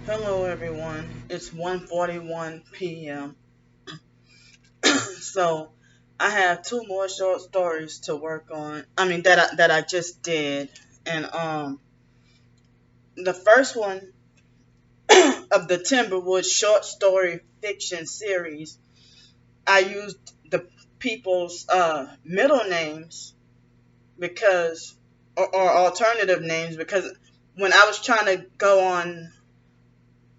Hello everyone. It's 1:41 p.m. So I have two more short stories to work on. That I just did. And the first one of the Timberwood short story fiction series, I used the people's middle names because or alternative names because when I was trying to go on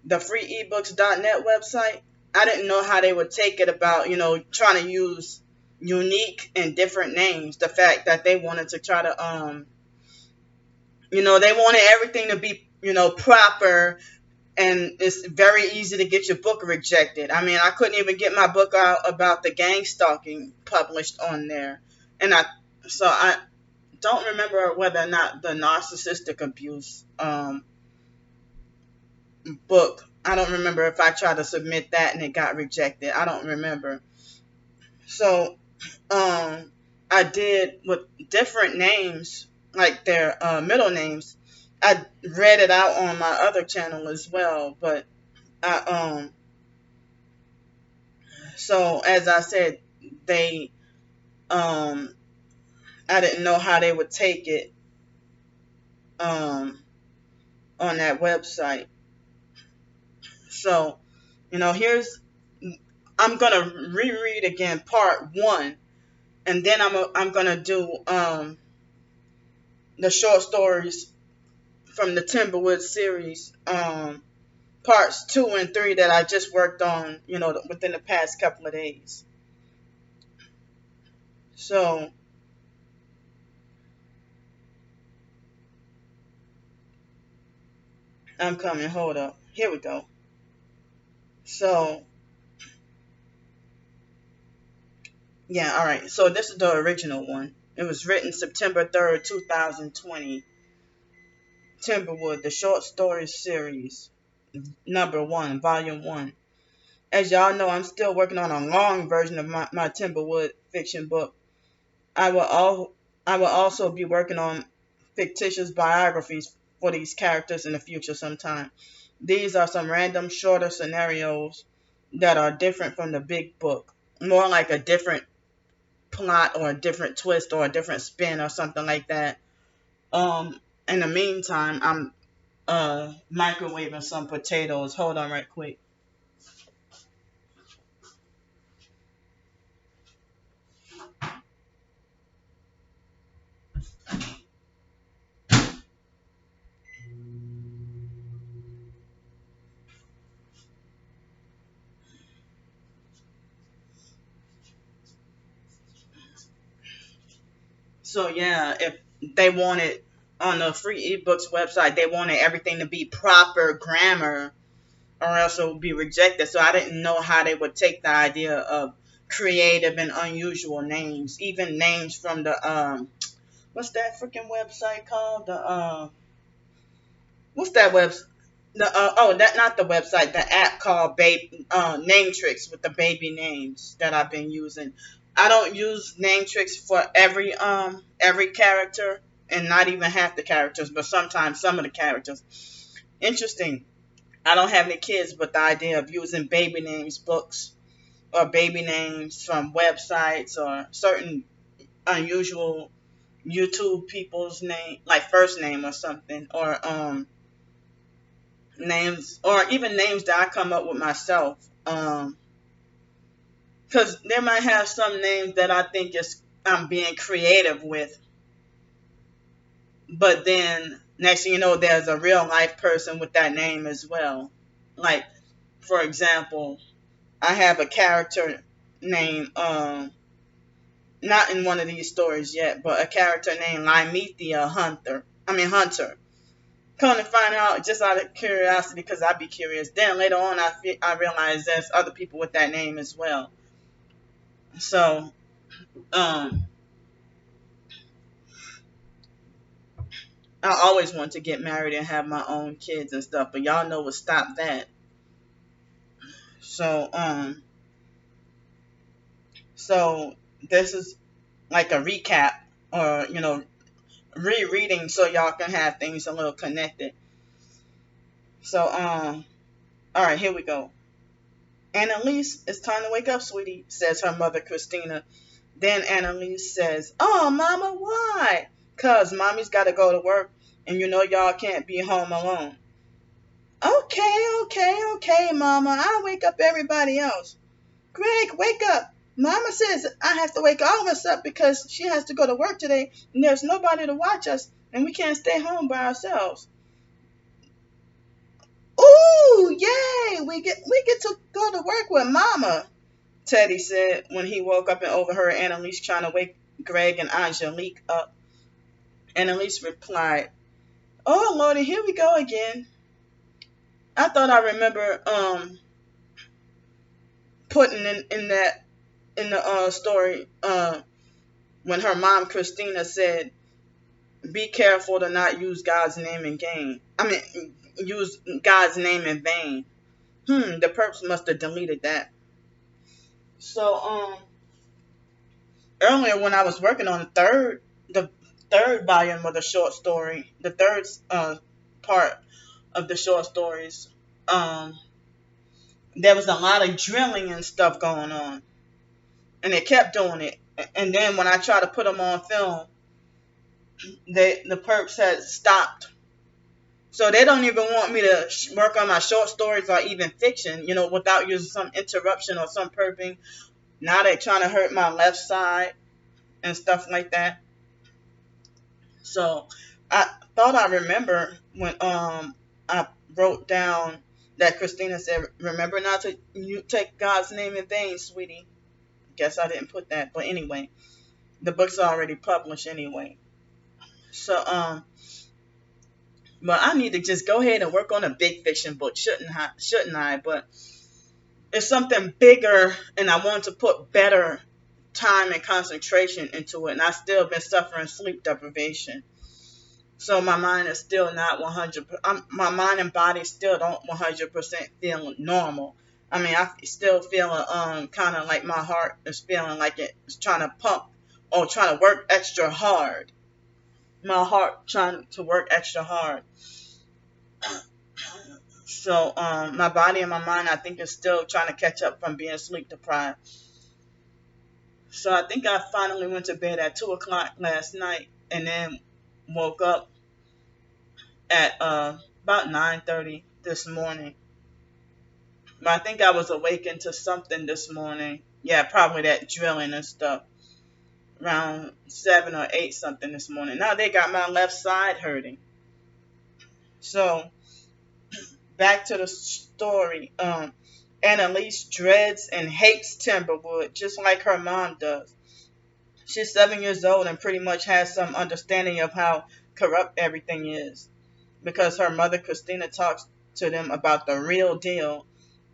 the free ebooks.net website, I didn't know how they would take it about, trying to use unique and different names. The fact that they wanted to try to, they wanted everything to be, proper, and it's very easy to get your book rejected. I mean, I couldn't even get my book out about the gang stalking published on there. And I don't remember whether or not the narcissistic abuse, book. I don't remember if I tried to submit that and it got rejected. I don't remember. So, I did with different names, like their middle names. I read it out on my other channel as well, but I so as I said, they I didn't know how they would take it on that website. So, here's I'm gonna reread again part one, and then I'm gonna do the short stories from the Timberwood series, parts two and three that I just worked on, within the past couple of days. So I'm coming. Hold up. Here we go. So yeah, all right. So this is the original one. It was written September 3rd, 2020. Timberwood, the short story series, number one, volume one. As y'all know, I'm still working on a long version of my Timberwood fiction book. I will also be working on fictitious biographies for these characters in the future sometime. These are some random shorter scenarios that are different from the big book. More like a different plot or a different twist or a different spin or something like that. In the meantime, I'm microwaving some potatoes. Hold on right quick. So yeah, if they wanted on the free ebooks website, they wanted everything to be proper grammar, or else it would be rejected. So I didn't know how they would take the idea of creative and unusual names, even names from the what's that freaking website called? What's that web? The that not the website, the app called Babe Name Tricks with the baby names that I've been using. I don't use name tricks for every character, and not even half the characters, but sometimes some of the characters. Interesting. I don't have any kids, but the idea of using baby names books or baby names from websites or certain unusual YouTube people's name, like first name or something, or names, or even names that I come up with myself. Because they might have some names that I think is I'm being creative with, but then next thing you know, there's a real life person with that name as well. Like, for example, I have a character named, not in one of these stories yet, but a character named Limethea Hunter. Hunter. Come to find out, just out of curiosity, because I'd be curious. Then later on, I realized there's other people with that name as well. So, um, I always want to get married and have my own kids and stuff, but y'all know what stopped that. So, so this is like a recap, or rereading, so y'all can have things a little connected. So, All right, here we go. Annalise, it's time to wake up, sweetie, says her mother, Christina. Then Annalise says, "Oh, Mama, why?" "'Cause Mommy's got to go to work, and you know y'all can't be home alone." "Okay, okay, okay, Mama. I'll wake up everybody else." "Greg, wake up. Mama says I have to wake all of us up because she has to go to work today, and there's nobody to watch us, and we can't stay home by ourselves." "Ooh, yay! We get to go to work with Mama," Teddy said when he woke up and overheard Annalise trying to wake Greg and Angelique up. Annalise replied, "Oh, Lordy, here we go again. I thought I remember putting in the story when her mom Christina said, 'Be careful to not use God's name in vain.' I mean, use God's name in vain." The perps must have deleted that. So earlier when I was working on the third volume of the short story, the third part of the short stories, um, there was a lot of drilling and stuff going on, and they kept doing it. And then when I tried to put them on film, the perps had stopped. So they don't even want me to work on my short stories or even fiction, without using some interruption or some perping. Now they're trying to hurt my left side and stuff like that. So I thought I remember when I wrote down that Christina said, "Remember not to you take God's name in vain, sweetie." Guess I didn't put that, but anyway, the book's already published anyway. So but I need to just go ahead and work on a big fiction book, shouldn't I? Shouldn't I? But it's something bigger, and I want to put better time and concentration into it, and I still been suffering sleep deprivation. So my mind is still not 100. My mind and body still don't 100% feel normal. I mean, I still feel kind of like my heart is feeling like it's trying to pump or trying to work extra hard. My heart trying to work extra hard. So my body and my mind, I think, is still trying to catch up from being sleep deprived. So I think I finally went to bed at 2 o'clock last night, and then woke up at about 9:30 this morning. But I think I was awakened to something this morning. Yeah, probably that drilling and stuff. Around 7 or 8 something this morning. Now they got my left side hurting. So back to the story. Annalise dreads and hates Timberwood just like her mom does. She's 7 years old and pretty much has some understanding of how corrupt everything is, because her mother Christina talks to them about the real deal,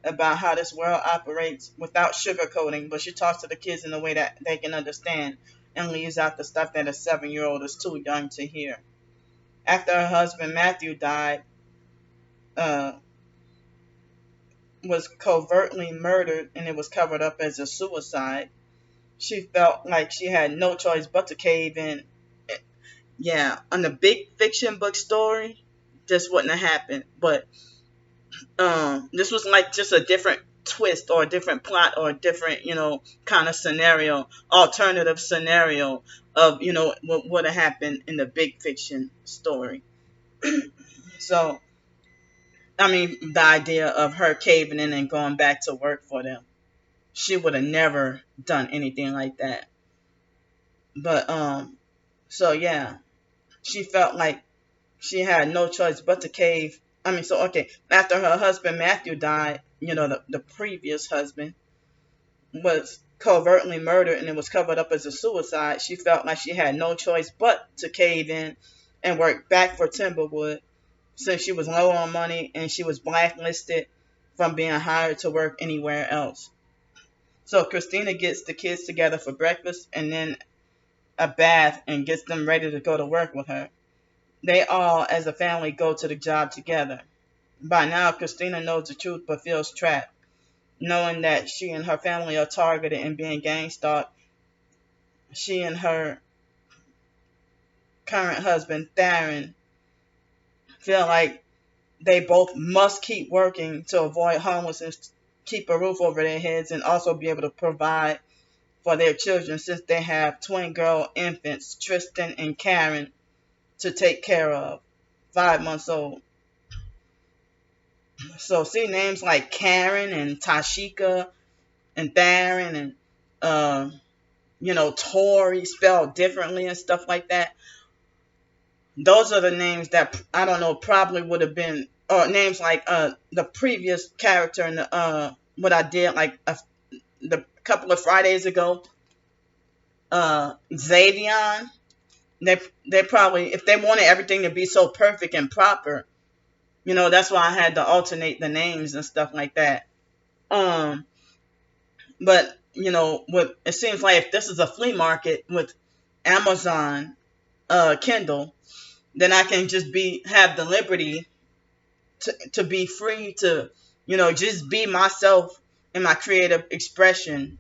about how this world operates without sugarcoating, but she talks to the kids in a way that they can understand and leaves out the stuff that a 7-year-old is too young to hear. After her husband Matthew died, was covertly murdered, and it was covered up as a suicide, she felt like she had no choice but to cave in. Yeah, on the big fiction book story, this wouldn't have happened. But this was like just a different twist or a different plot or a different, kind of scenario, alternative scenario of, what would have happened in the big fiction story. So, I mean, the idea of her caving in and going back to work for them, she would have never done anything like that. But, so yeah, she felt like she had no choice but to cave. I mean, so okay, after her husband Matthew died, the previous husband was covertly murdered and it was covered up as a suicide. She felt like she had no choice but to cave in and work back for Timberwood, since she was low on money and she was blacklisted from being hired to work anywhere else. So Christina gets the kids together for breakfast and then a bath and gets them ready to go to work with her. They all, as a family, go to the job together. By now, Christina knows the truth but feels trapped, knowing that she and her family are targeted and being gang stalked. She and her current husband, Theron, feel like they both must keep working to avoid homelessness, keep a roof over their heads, and also be able to provide for their children since they have twin girl infants, Tristan and Karen, to take care of, 5 months old. So see names like Karen and Tashika and Theron and Tori spelled differently and stuff like that. Those are the names that I don't know probably would have been, or names like the previous character in the what I did like the couple of Fridays ago, Xavion. They probably, if they wanted everything to be so perfect and proper, that's why I had to alternate the names and stuff like that. But it seems like if this is a flea market with Amazon Kindle, then I can just have the liberty to be free to just be myself in my creative expression,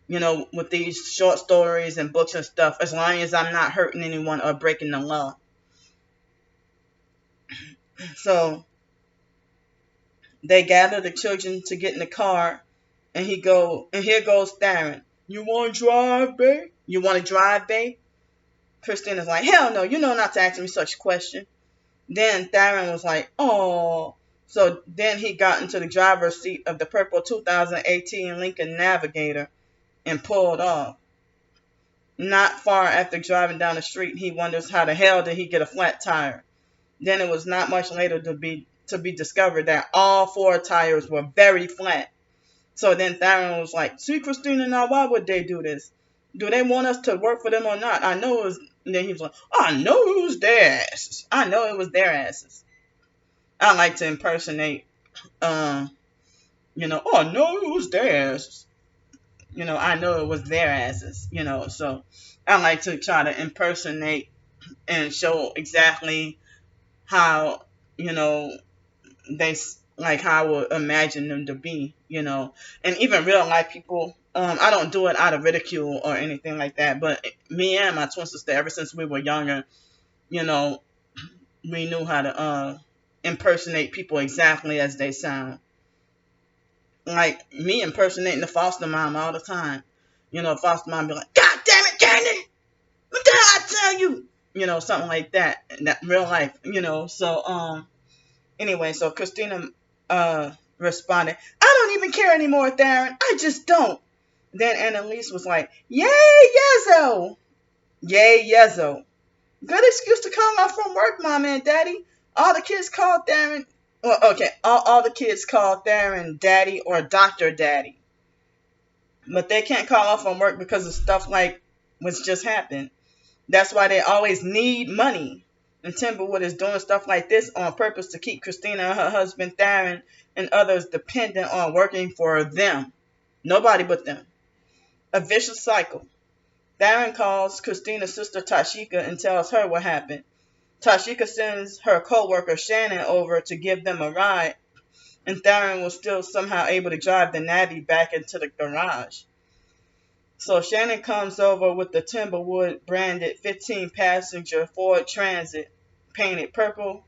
with these short stories and books and stuff, as long as I'm not hurting anyone or breaking the law. So they gather the children to get in the car, and here goes Theron. You want to drive, babe? You want to drive, babe? Christina's like, hell no, you know not to ask me such a question. Then Theron was like, oh. So then he got into the driver's seat of the purple 2018 Lincoln Navigator and pulled off. Not far after driving down the street, he wonders how the hell did he get a flat tire. Then it was not much later to be discovered that all 4 tires were very flat. So then Theron was like, see, Christina, now why would they do this? Do they want us to work for them or not? I know it was. And then he was like, I know it was their asses. I know it was their asses. I like to impersonate, oh, I know it was their asses. I know it was their asses, so I like to try to impersonate and show exactly how, they, like how I would imagine them to be, and even real life people, I don't do it out of ridicule or anything like that, but me and my twin sister, ever since we were younger, we knew how to impersonate people exactly as they sound. Like me impersonating the foster mom all the time. Foster mom be like, God damn it, Candy! What the hell I tell you? Something like that. In that real life, So, anyway, so Christina responded, I don't even care anymore, Theron. I just don't. Then Annalise was like, yay, Yezzo! Yay, Yezzo. Good excuse to call off from work, Mama and Daddy. All the kids called Theron. Well, okay, all the kids call Theron Daddy or Dr. Daddy. But they can't call off from work because of stuff like what's just happened. That's why they always need money. And Timberwood is doing stuff like this on purpose to keep Christina and her husband Theron and others dependent on working for them. Nobody but them. A vicious cycle. Theron calls Christina's sister Tashika and tells her what happened. Tashika sends her co-worker Shannon over to give them a ride, and Theron was still somehow able to drive the Navy back into the garage. So Shannon comes over with the Timberwood branded 15-passenger Ford Transit, painted purple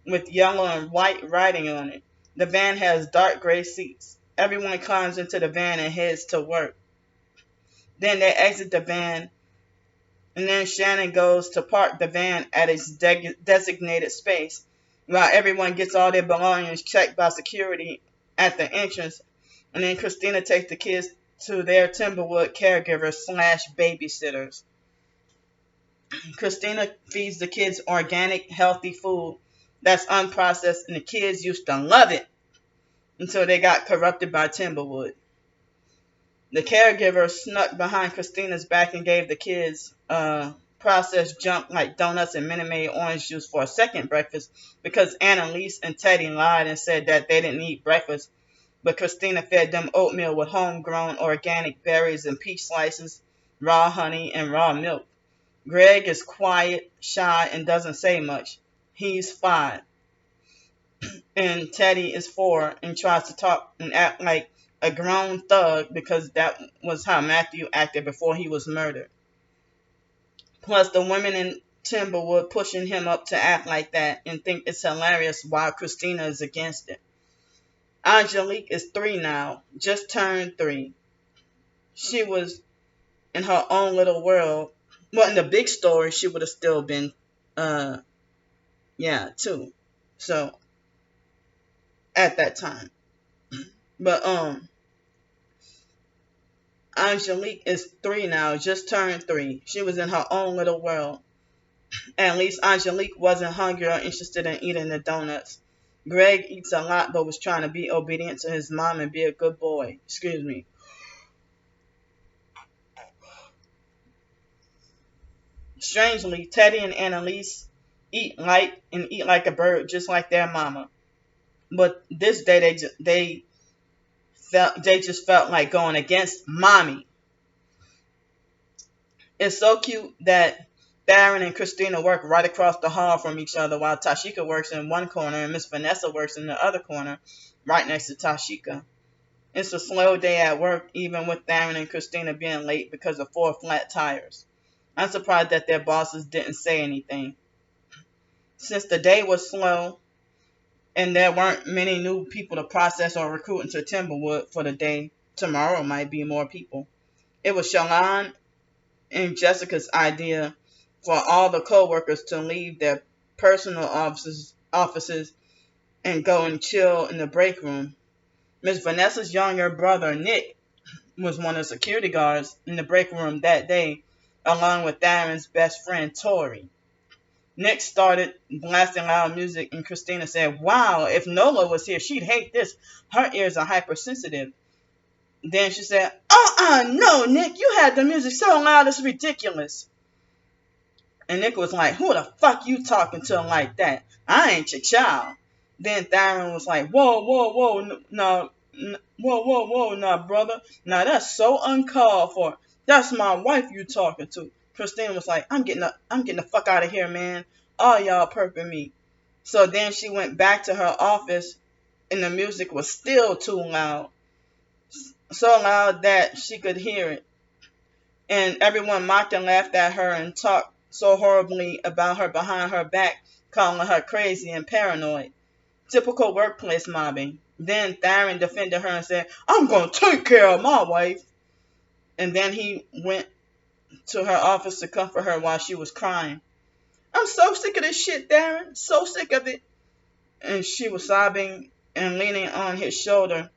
with yellow and white writing on it. The van has dark gray seats. Everyone climbs into the van and heads to work. Then they exit the van, and then Shannon goes to park the van at its designated space, while everyone gets all their belongings checked by security at the entrance. And then Christina takes the kids to their Timberwood caregivers/babysitters. Christina feeds the kids organic, healthy food that's unprocessed, and the kids used to love it until they got corrupted by Timberwood. The caregiver snuck behind Christina's back and gave the kids processed junk like donuts and Minute Maid orange juice for a second breakfast because Annalise and Teddy lied and said that they didn't eat breakfast. But Christina fed them oatmeal with homegrown organic berries and peach slices, raw honey, and raw milk. Greg is quiet, shy, and doesn't say much. He's 5. And Teddy is 4 and tries to talk and act like a grown thug because that was how Matthew acted before he was murdered. Plus, the women in Timberwood pushing him up to act like that and think it's hilarious while Christina is against it. Angelique is 3 now, just turned 3. She was in her own little world. Well, in the big story, she would have still been, uh, 2. So, at that time. But, Angelique is 3 now, just turned 3. She was in her own little world. At least Angelique wasn't hungry or interested in eating the donuts. Greg eats a lot but was trying to be obedient to his mom and be a good boy. Excuse me. Strangely, Teddy and Annalise eat light and eat like a bird, just like their mama. But this day they just felt like going against mommy. It's so cute that Darren and Christina work right across the hall from each other while Tashika works in one corner and Miss Vanessa works in the other corner, right next to Tashika. It's a slow day at work, even with Darren and Christina being late because of 4 flat tires. I'm surprised that their bosses didn't say anything. Since the day was slow and there weren't many new people to process or recruit into Timberwood for the day, tomorrow might be more people. It was Shalon and Jessica's idea for all the co-workers to leave their personal offices and go and chill in the break room. Miss Vanessa's younger brother, Nick, was one of the security guards in the break room that day, along with Darren's best friend, Tori. Nick started blasting loud music, and Christina said, "Wow, if Nola was here, she'd hate this. Her ears are hypersensitive." Then she said, no, Nick, you had the music so loud, it's ridiculous. And Nick was like, "Who the fuck you talking to like that? I ain't your child." Then Darren was like, whoa, brother. Now that's so uncalled for. That's my wife you talking to." Christina was like, I'm getting the fuck out of here, man. All y'all perping me." So then she went back to her office, and the music was still too loud. So loud that she could hear it. And everyone mocked and laughed at her and talked so horribly about her behind her back, calling her crazy and paranoid. Typical workplace mobbing. Then Darren defended her and said, "I'm going to take care of my wife." And then he went to her office to comfort her while she was crying. "I'm so sick of this shit, Darren. So sick of it." And she was sobbing and leaning on his shoulder.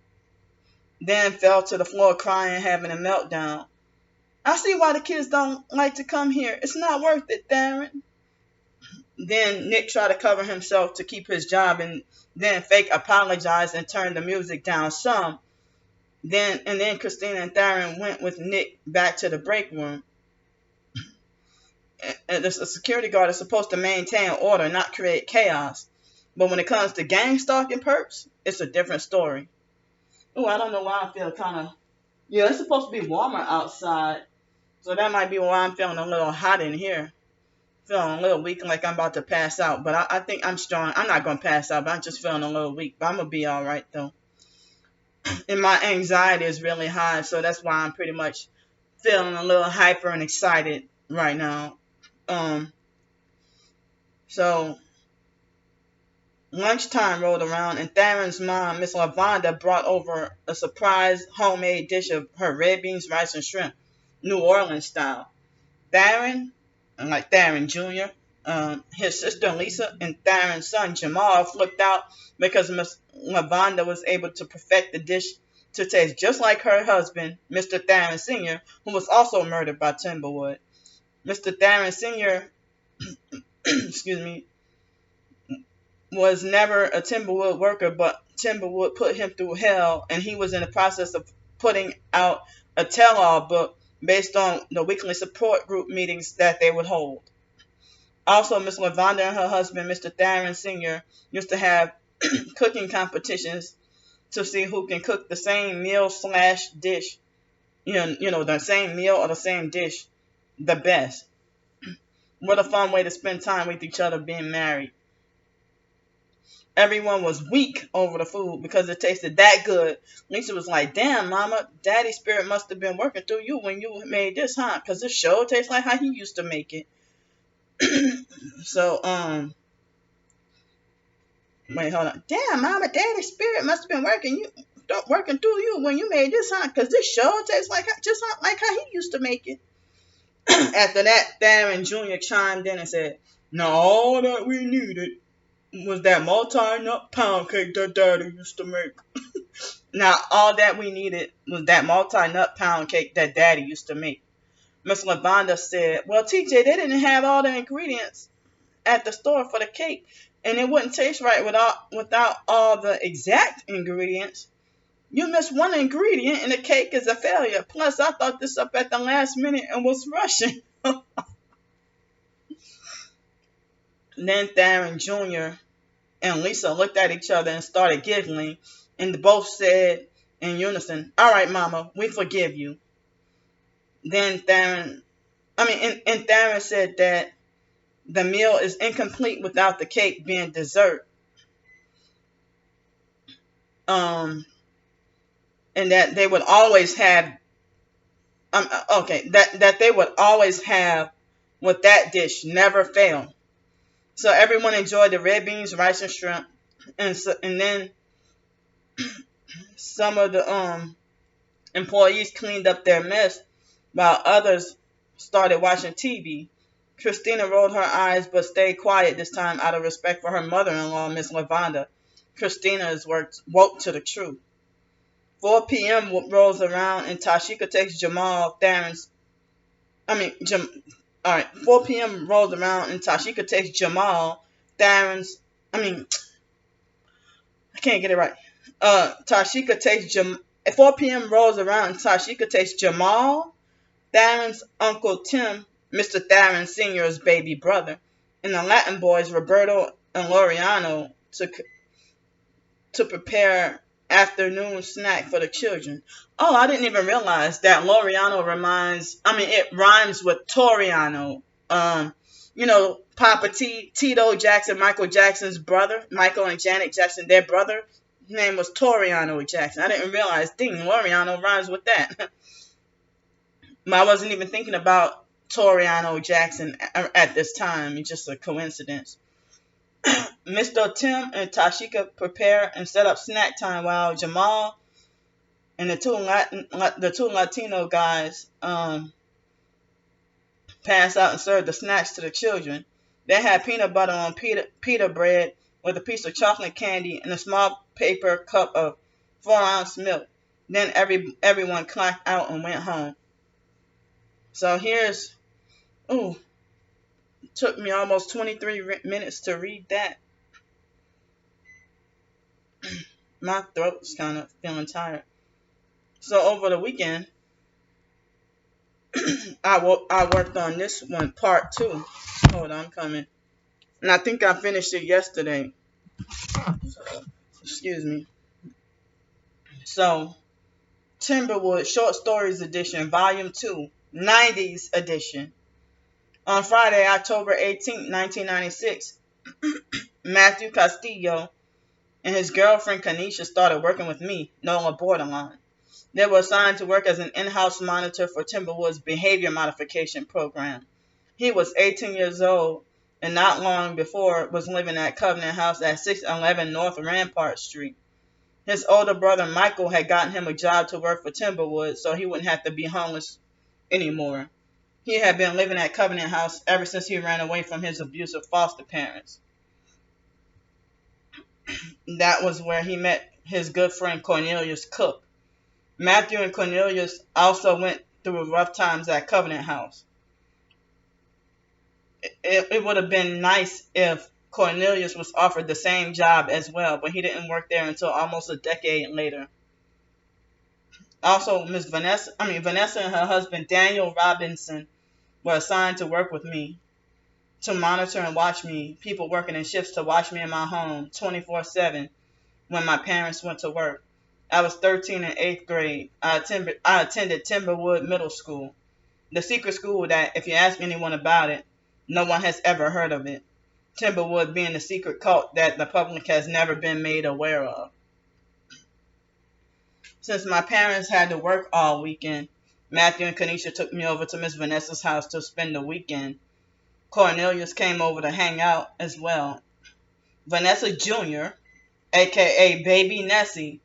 Then fell to the floor crying, having a meltdown. "I see why the kids don't like to come here. It's not worth it, Darren." Then Nick tried to cover himself to keep his job and then fake apologized and turned the music down some. Then Christina and Darren went with Nick back to the break room. And the security guard is supposed to maintain order, not create chaos. But when it comes to gang stalking perps, it's a different story. Oh, I don't know why I feel kind of... Yeah, it's supposed to be warmer outside. So that might be why I'm feeling a little hot in here. Feeling a little weak, like I'm about to pass out. But I think I'm strong. I'm not going to pass out, but I'm just feeling a little weak. But I'm going to be all right, though. And my anxiety is really high, so that's why I'm pretty much feeling a little hyper and excited right now. So lunchtime rolled around, and Darren's mom, Miss Lavonda, brought over a surprise homemade dish of her red beans, rice, and shrimp, New Orleans style. Darren Jr., his sister Lisa, and Darren's son Jamal flipped out because Miss Lavonda was able to perfect the dish to taste just like her husband, Mr. Darren Sr., who was also murdered by Timberwood. Mr. Darren Sr. excuse me, was never a Timberwood worker, but Timberwood put him through hell, and he was in the process of putting out a tell-all book based on the weekly support group meetings that they would hold. Also, Miss Lavonda and her husband, Mr. Darren Sr., used to have cooking competitions to see who can cook the same meal/dish, the same meal or the same dish the best. What a fun way to spend time with each other being married. Everyone was weak over the food because it tasted that good. Lisa was like, "Damn, Mama, Daddy's spirit must have been working through you when you made this, huh? Because this sure tastes like how he used to make it." So, wait, hold on. Damn, Mama, Daddy's spirit must have been working through you when you made this, huh? Because this sure tastes like like how he used to make it. After that, Theron Jr. chimed in and said, "No, all that we needed was that multi-nut pound cake that Daddy used to make." Now, all that we needed was that multi-nut pound cake that Daddy used to make. Miss Lavonda said, "Well, TJ, they didn't have all the ingredients at the store for the cake, and it wouldn't taste right without all the exact ingredients. You missed one ingredient, and the cake is a failure. Plus, I thought this up at the last minute and was rushing." Then Theron Jr. and Lisa looked at each other and started giggling, and both said in unison, "All right, Mama, we forgive you." Then and Theron said that the meal is incomplete without the cake being dessert. And that they would always have, that they would always have with that dish, never fail. So everyone enjoyed the red beans, rice, and shrimp, and then some of the employees cleaned up their mess, while others started watching TV. Christina rolled her eyes but stayed quiet this time out of respect for her mother-in-law, Miss Lavonda. Christina is woke to the truth. 4 p.m. rolls around and Tashika takes Jamal Theron's. All right. 4 p.m. rolls around and Tashika takes Jamal Theron's. I can't get it right. Tashika takes 4 p.m. rolls around and Tashika takes Jamal Theron's Uncle Tim, Mr. Theron Sr.'s baby brother, and the Latin boys Roberto and Laureano to prepare afternoon snack for the children. Oh, I didn't even realize that Laureano it rhymes with Toriano. Papa Tito Jackson, Michael Jackson's brother, Michael and Janet Jackson, their brother, his name was Toriano Jackson. I didn't realize, Laureano rhymes with that. I wasn't even thinking about Toriano Jackson at this time. It's just a coincidence. Mr. Tim and Tashika prepare and set up snack time while Jamal and the two Latino guys pass out and serve the snacks to the children. They had peanut butter on pita bread with a piece of chocolate candy and a small paper cup of 4-ounce milk. Then everyone clacked out and went home. So took me almost 23 minutes to read that. My throat's kind of feeling tired. So over the weekend, I worked on this one, part 2. Hold on, I'm coming. And I think I finished it yesterday. Excuse me. So, Timberwood Short Stories Edition, Volume 2, 90s Edition. On Friday, October 18, 1996, Matthew Castillo and his girlfriend Kanisha started working with me, Nola Borderline. They were assigned to work as an in-house monitor for Timberwood's behavior modification program. He was 18 years old and not long before was living at Covenant House at 611 North Rampart Street. His older brother Michael had gotten him a job to work for Timberwood so he wouldn't have to be homeless anymore. He had been living at Covenant House ever since he ran away from his abusive foster parents. That was where he met his good friend Cornelius Cook. Matthew and Cornelius also went through rough times at Covenant House. It would have been nice if Cornelius was offered the same job as well, but he didn't work there until almost a decade later. Also, Vanessa and her husband Daniel Robinson were assigned to work with me, to monitor and watch me, people working in shifts to watch me in my home 24/7 when my parents went to work. I was 13 in 8th grade. I attended Timberwood Middle School, the secret school that, if you ask anyone about it, no one has ever heard of it. Timberwood being the secret cult that the public has never been made aware of. Since my parents had to work all weekend, Matthew and Kanisha took me over to Miss Vanessa's house to spend the weekend. Cornelius came over to hang out as well. Vanessa Jr., aka Baby Nessie,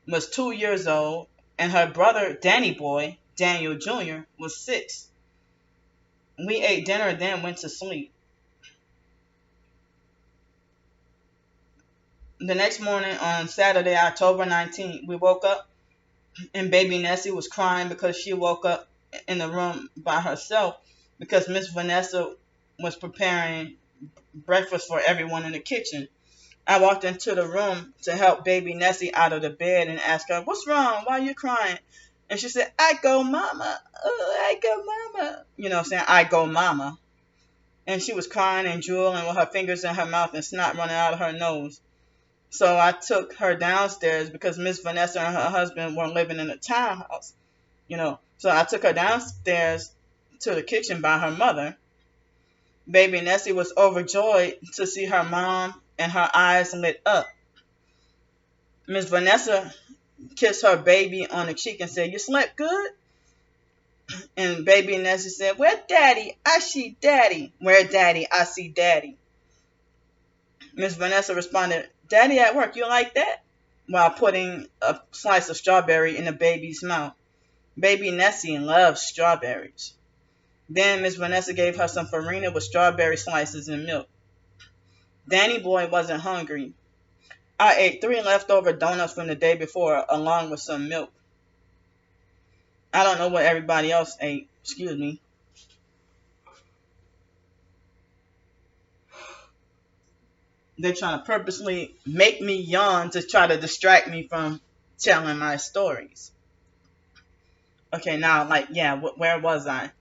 was 2 years old, and her brother Danny Boy, Daniel Jr., was 6. We ate dinner and then went to sleep. The next morning on Saturday, October 19th, we woke up and baby Nessie was crying because she woke up in the room by herself because Miss Vanessa was preparing breakfast for everyone in the kitchen. I walked into the room to help baby Nessie out of the bed and asked her, "What's wrong? Why are you crying?" And she said, "I go mama. Oh, I go mama." You know, saying, "I go mama." And she was crying and drooling with her fingers in her mouth and snot running out of her nose. So I took her downstairs because Miss Vanessa and her husband were living in a townhouse, you know. So I took her downstairs to the kitchen by her mother. Baby Nessie was overjoyed to see her mom and her eyes lit up. Miss Vanessa kissed her baby on the cheek and said, "You slept good?" And baby Nessie said, "Where daddy? I see daddy." "Where daddy? I see daddy." Miss Vanessa responded, "Daddy at work, you like that?" While putting a slice of strawberry in the baby's mouth. Baby Nessie loves strawberries. Then Miss Vanessa gave her some farina with strawberry slices and milk. Danny Boy wasn't hungry. I ate 3 leftover donuts from the day before along with some milk. I don't know what everybody else ate. Excuse me. They're trying to purposely make me yawn to try to distract me from telling my stories. Okay, now, where was I?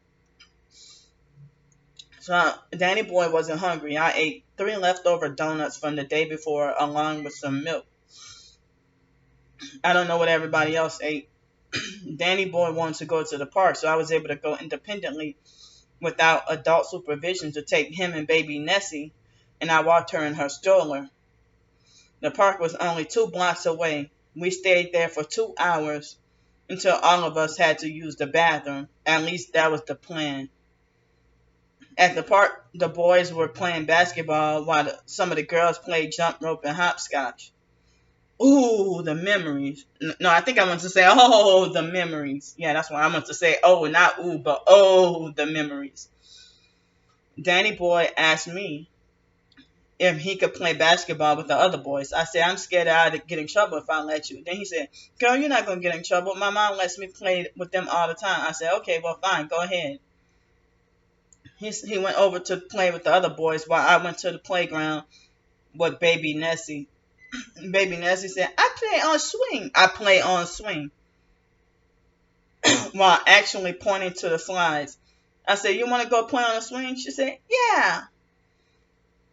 So, Danny Boy wasn't hungry. I ate 3 leftover donuts from the day before along with some milk. I don't know what everybody else ate. Danny Boy wanted to go to the park, so I was able to go independently without adult supervision to take him and baby Nessie, and I walked her in her stroller. The park was only 2 blocks away. We stayed there for 2 hours until all of us had to use the bathroom. At least that was the plan. At the park, the boys were playing basketball while some of the girls played jump rope and hopscotch. Ooh, the memories. No, I think I want to say, oh, the memories. Yeah, that's why I want to say, oh, not ooh, but oh, the memories. Danny Boy asked me if he could play basketball with the other boys. I said, "I'm scared I'd get in trouble if I let you." Then he said, "Girl, you're not going to get in trouble. My mom lets me play with them all the time." I said, "Okay, well, fine, go ahead." He went over to play with the other boys while I went to the playground with baby Nessie. Baby Nessie said, "I play on swing." I play on swing. While actually pointing to the slides. I said, "You want to go play on the swing?" She said, "Yeah."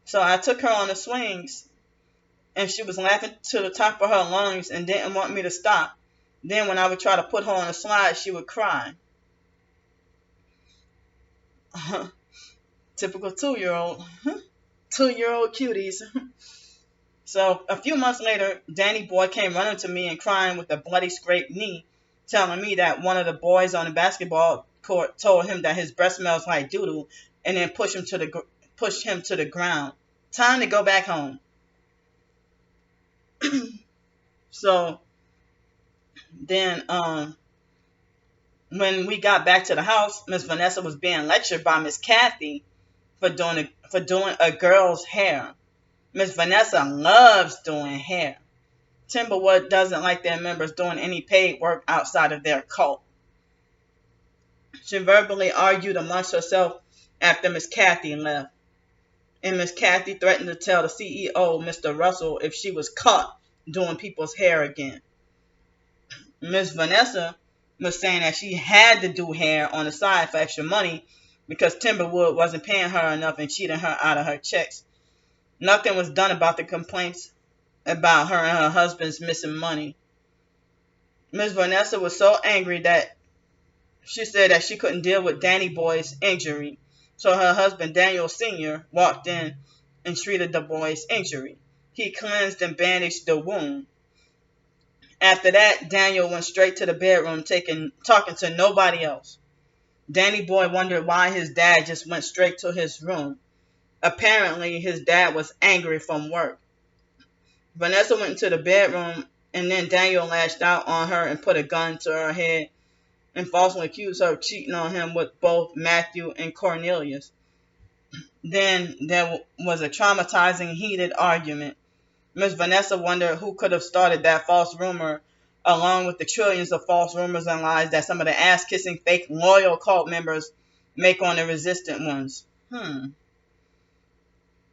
So I took her on the swings, and she was laughing to the top of her lungs and didn't want me to stop. Then when I would try to put her on a slide, she would cry. Typical 2-year-old. 2-year-old cuties. So a few months later, Danny Boy came running to me and crying with a bloody scraped knee, telling me that one of the boys on the basketball court told him that his breath smells like doodle, and then pushed him to the ground. Time to go back home. So then, when we got back to the house, Miss Vanessa was being lectured by Miss Kathy for doing a girl's hair. Miss Vanessa loves doing hair. Timberwood doesn't like their members doing any paid work outside of their cult. She verbally argued amongst herself after Miss Kathy left, and Miss Kathy threatened to tell the CEO, Mr. Russell, if she was caught doing people's hair again. Miss Vanessa was saying that she had to do hair on the side for extra money because Timberwood wasn't paying her enough and cheating her out of her checks. Nothing was done about the complaints about her and her husband's missing money. Miss Vanessa was so angry that she said that she couldn't deal with Danny Boy's injury. So her husband, Daniel Sr., walked in and treated the boy's injury. He cleansed and bandaged the wound. After that, Daniel went straight to the bedroom, talking to nobody else. Danny Boy wondered why his dad just went straight to his room. Apparently, his dad was angry from work. Vanessa went into the bedroom, and then Daniel lashed out on her and put a gun to her head and falsely accused her of cheating on him with both Matthew and Cornelius. Then there was a traumatizing, heated argument. Miss Vanessa wondered who could have started that false rumor, along with the trillions of false rumors and lies that some of the ass-kissing, fake, loyal cult members make on the resistant ones.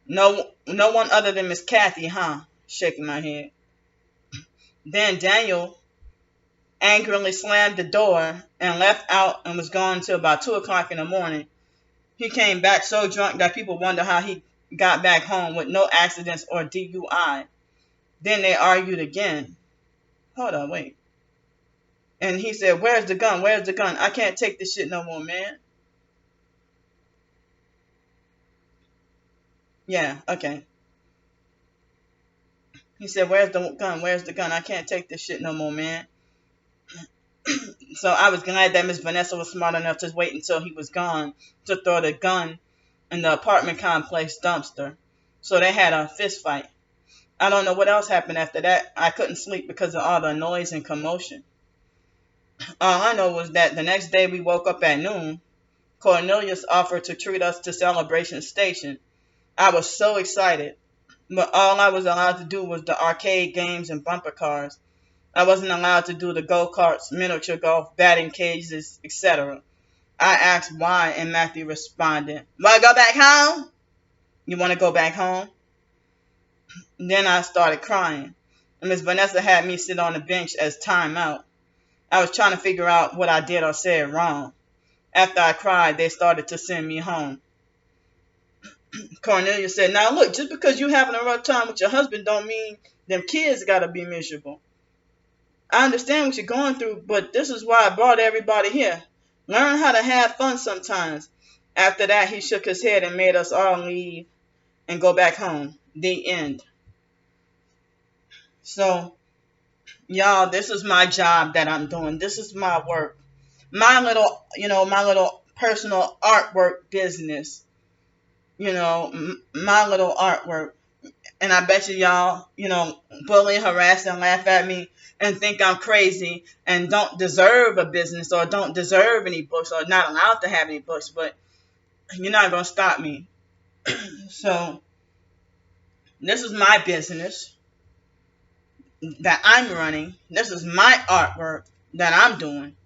No one other than Miss Kathy, huh? Shaking my head. Then Daniel angrily slammed the door and left out and was gone till about 2 o'clock in the morning. He came back so drunk that people wonder how he got back home with no accidents or DUI. Then they argued again. Hold on, wait. And he said, "Where's the gun? Where's the gun? I can't take this shit no more, man." Yeah, okay. He said, "Where's the gun? Where's the gun? I can't take this shit no more, man." So I was glad that Miss Vanessa was smart enough to wait until he was gone to throw the gun in the apartment complex dumpster. So they had a fist fight. I don't know what else happened after that. I couldn't sleep because of all the noise and commotion. All I know was that the next day we woke up at noon. Cornelius offered to treat us to Celebration Station. I was so excited, but all I was allowed to do was the arcade games and bumper cars. I wasn't allowed to do the go-karts, miniature golf, batting cages, etc. I asked why, and Matthew responded, "Want to go back home? You want to go back home?" Then I started crying, and Miss Vanessa had me sit on the bench as timeout. I was trying to figure out what I did or said wrong. After I cried, they started to send me home. Cornelia said, "Now look, just because you having a rough time with your husband don't mean them kids gotta be miserable. I understand what you're going through, but this is why I brought everybody here. Learn how to have fun sometimes." After that, he shook his head and made us all leave and go back home. The end. So, y'all, this is my job that I'm doing. This is my work. My little personal artwork business. My little artwork. And I bet y'all, bully, harass, and laugh at me and think I'm crazy and don't deserve a business or don't deserve any books or not allowed to have any books, but you're not going to stop me. So, this is my business that I'm running. This is my artwork that I'm doing.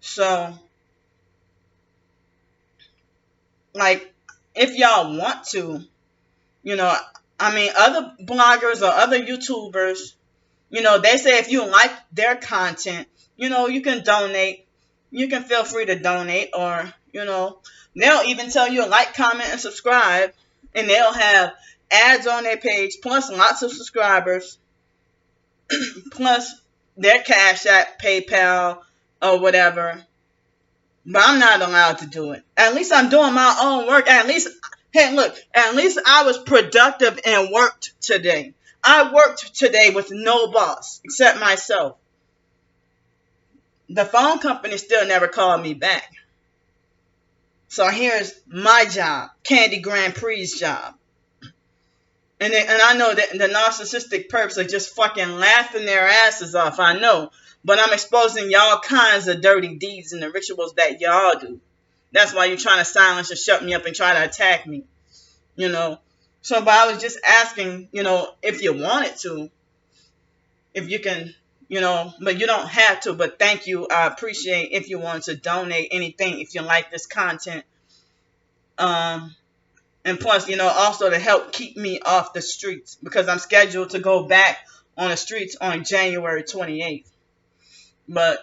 So, if y'all want to, other bloggers or other YouTubers, they say if you like their content, you can donate. You can feel free to donate, or, they'll even tell you to like, comment, and subscribe, and they'll have ads on their page, plus lots of subscribers, plus their Cash App, PayPal, or whatever. But I'm not allowed to do it. At least I'm doing my own work. At least I was productive and worked today. I worked today with no boss except myself. The phone company still never called me back. So here's my job, Candy Grandpre's job. And I know that the narcissistic perps are just fucking laughing their asses off. I know. But I'm exposing y'all kinds of dirty deeds and the rituals that y'all do. That's why you're trying to silence and shut me up and try to attack me. So, but I was just asking, if you wanted to, if you can, but you don't have to. But thank you. I appreciate if you want to donate anything, if you like this content. And plus, also to help keep me off the streets, because I'm scheduled to go back on the streets on January 28th. But,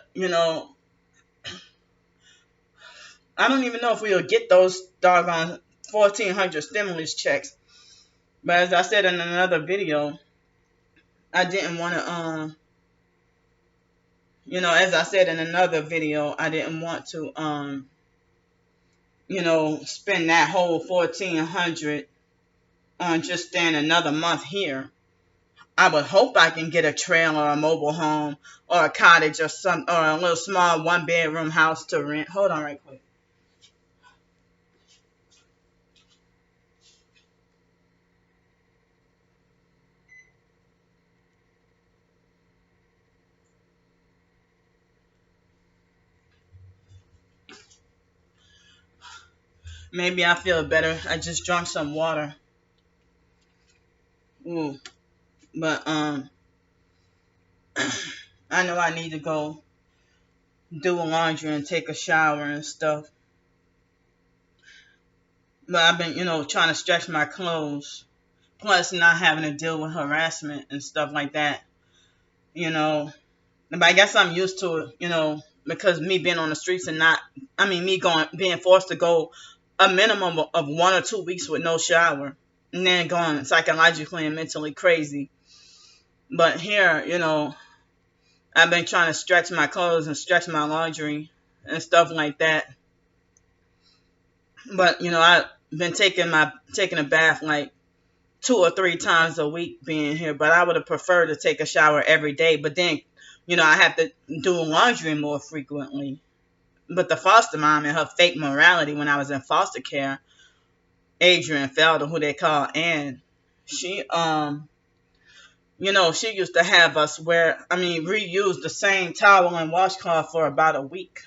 I don't even know if we'll get those doggone 1,400 stimulus checks. But as I said in another video, I didn't want to, as I said in another video, I didn't want to, spend that whole 1,400 on just staying another month here. I would hope I can get a trailer or a mobile home or a cottage or a little small 1 bedroom house to rent. Hold on right quick. Maybe I feel better. I just drank some water. Ooh. But I know I need to go do laundry and take a shower and stuff. But I've been, trying to stretch my clothes. Plus not having to deal with harassment and stuff like that. You know. But I guess I'm used to it, because me being on the streets and being forced to go a minimum of 1 or 2 weeks with no shower. And then going psychologically and mentally crazy. But here, I've been trying to stretch my clothes and stretch my laundry and stuff like that. But I've been taking a bath like 2 or 3 times a week being here. But I would have preferred to take a shower every day. But then, I have to do laundry more frequently. But the foster mom and her fake morality when I was in foster care, Adrian Felder, who they call Ann, she she used to have us reuse the same towel and washcloth for about a week.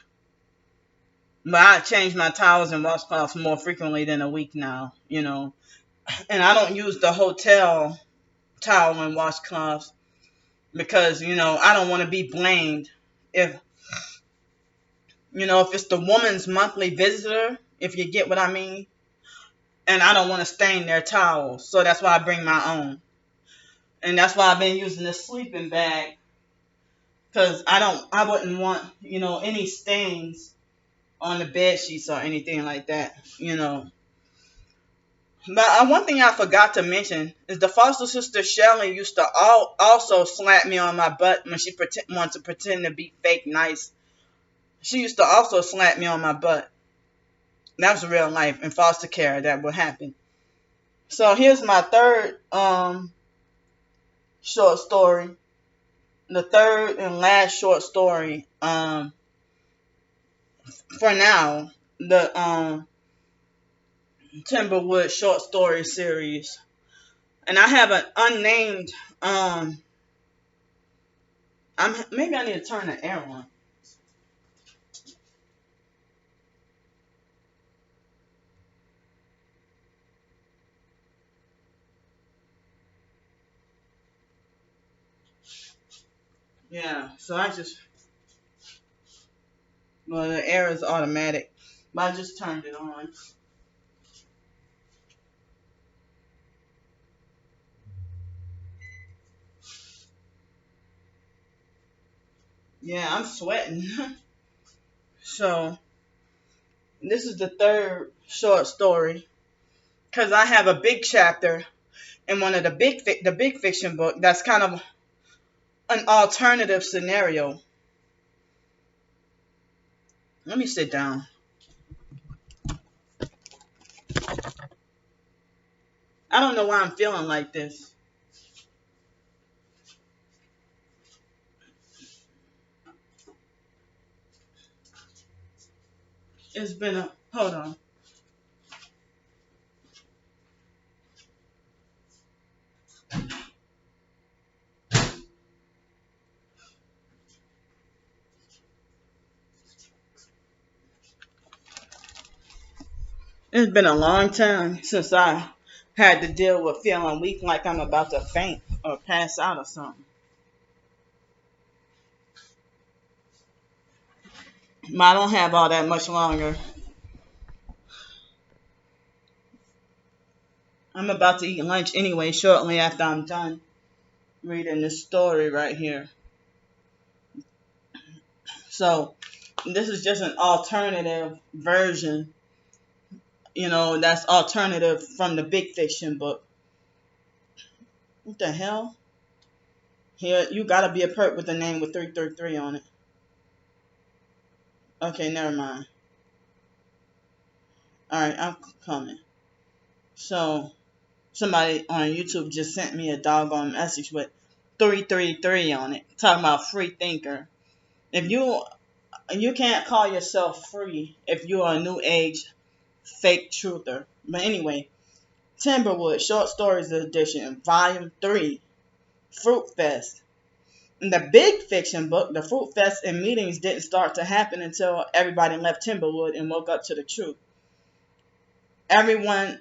But I change my towels and washcloths more frequently than a week now, And I don't use the hotel towel and washcloths because, I don't want to be blamed if it's the woman's monthly visitor, if you get what I mean. And I don't want to stain their towels. So that's why I bring my own. And that's why I've been using this sleeping bag. Because I wouldn't want, any stains on the bed sheets or anything like that, But one thing I forgot to mention is the foster sister Shelley used to also slap me on my butt when she wanted to pretend to be fake nice. She used to also slap me on my butt. That was real life in foster care that would happen. So here's my third short story. The third and last short story. For now, the Timberwood short story series. And I have an unnamed maybe I need to turn the air on. Yeah, so the air is automatic, but I just turned it on. Yeah, I'm sweating. So, this is the third short story because I have a big chapter in one of the big fiction book that's kind of an alternative scenario. Let me sit down. I don't know why I'm feeling like this. It's been hold on. It's been a long time since I had to deal with feeling weak like I'm about to faint or pass out or something. But I don't have all that much longer. I'm about to eat lunch anyway shortly after I'm done reading this story right here. So this is just an alternative version, that's alternative from the big fiction book. What the hell? Here, you gotta be a perp with a name with 333 on it. Okay, never mind. Alright, I'm coming. So, somebody on YouTube just sent me a doggone message with 333 on it, talking about free thinker. If you can't call yourself free if you're a new age fake truther. But anyway, Timberwood Short Stories Edition, Volume 3, Fruit Fest. In the big fiction book, the Fruit Fest and meetings didn't start to happen until everybody left Timberwood and woke up to the truth. Everyone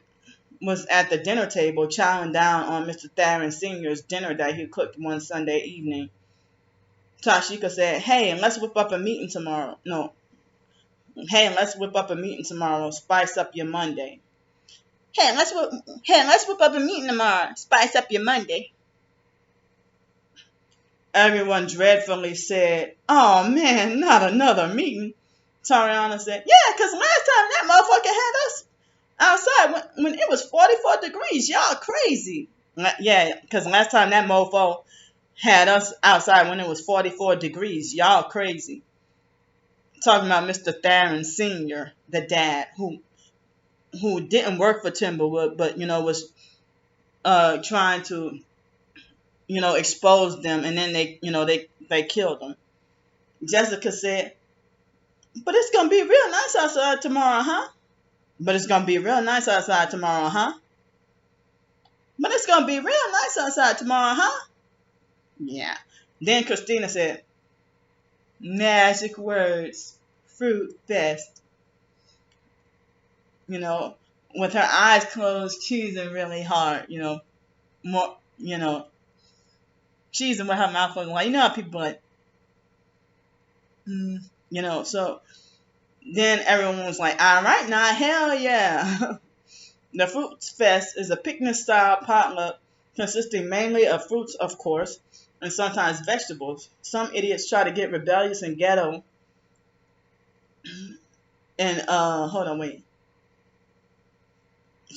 was at the dinner table chowing down on Mr. Theron Sr.'s dinner that he cooked one Sunday evening. Tashika said, hey, let's whip up a meeting tomorrow. No. Hey, let's whip up a meeting tomorrow. Spice up your Monday. Hey, let's whip up a meeting tomorrow. Spice up your Monday. Everyone dreadfully said, oh man, not another meeting. Tariana said, yeah, because last time that motherfucker had us outside when it was 44 degrees. Y'all crazy. Yeah, because last time that mofo had us outside when it was 44 degrees. Y'all crazy. Talking about Mr. Theron Sr., the dad, who didn't work for Timberwood, but, was trying to, expose them, and then they killed them. Jessica said, but it's going to be real nice outside tomorrow, huh? But it's going to be real nice outside tomorrow, huh? But it's going to be real nice outside tomorrow, huh? Yeah. Then Christina said, magic words, Fruit Fest. With her eyes closed, cheesing really hard, more, cheesing with her mouth open. Like, how people like, so then everyone was like, all right now, hell yeah. The Fruit Fest is a picnic-style potluck consisting mainly of fruits, of course, and sometimes vegetables. Some idiots try to get rebellious and ghetto and,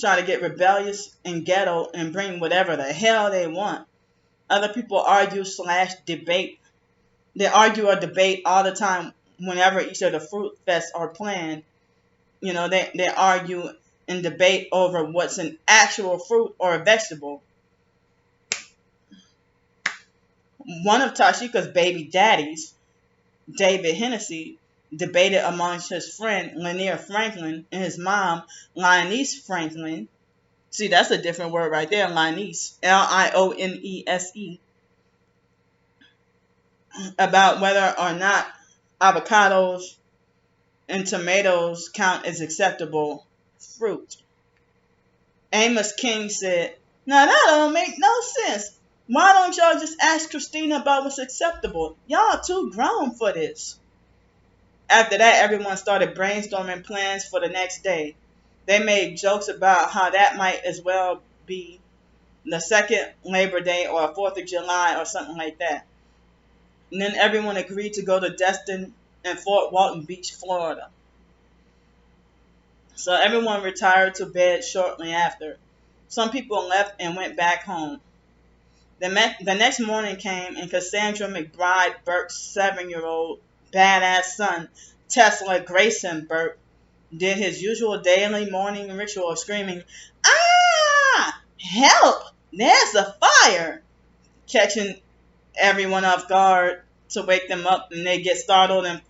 try to get rebellious and ghetto and bring whatever the hell they want. Other people argue/debate. They argue or debate all the time whenever each of the Fruit Fests are planned. They argue and debate over what's an actual fruit or a vegetable. One of Tashika's baby daddies, David Hennessy, debated amongst his friend Lanier Franklin and his mom, Lionese Franklin. See, that's a different word right there, Lionese, Lionese, about whether or not avocados and tomatoes count as acceptable fruit. Amos King said, now that don't make no sense. Why don't y'all just ask Christina about what's acceptable? Y'all too grown for this. After that, everyone started brainstorming plans for the next day. They made jokes about how that might as well be the second Labor Day or 4th of July or something like that. And then everyone agreed to go to Destin and Fort Walton Beach, Florida. So everyone retired to bed shortly after. Some people left and went back home. The next morning came, and Cassandra McBride Burke's 7-year-old badass son, Tesla Grayson Burke, did his usual daily morning ritual of screaming, ah! Help! There's a fire! Catching everyone off guard to wake them up, and they get startled and